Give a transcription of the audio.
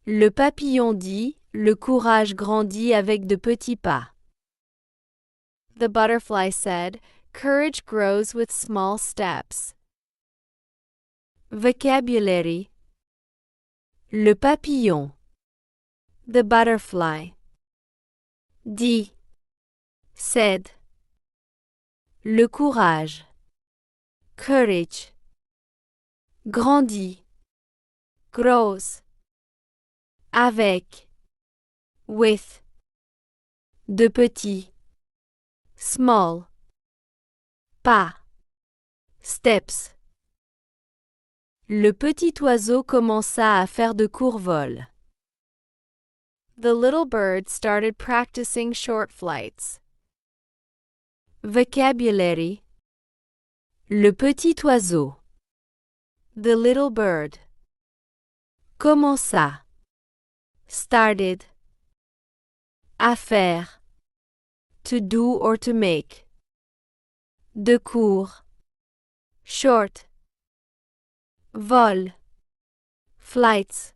Le papillon dit, le courage grandit avec de petits pas. The butterfly said, courage grows with small steps. Vocabulary. Le papillon. The butterfly. Dit. Said. Le courage. Courage. Grandit. Grows. Avec. With. De petits. Small. Pas. Steps. Le petit oiseau commença à faire de courts vols. The little bird started practicing short flights. Vocabulary. Le petit oiseau. The little bird. Commença. Started. À faire. To do or to make. De court. Short. Vol. Flights.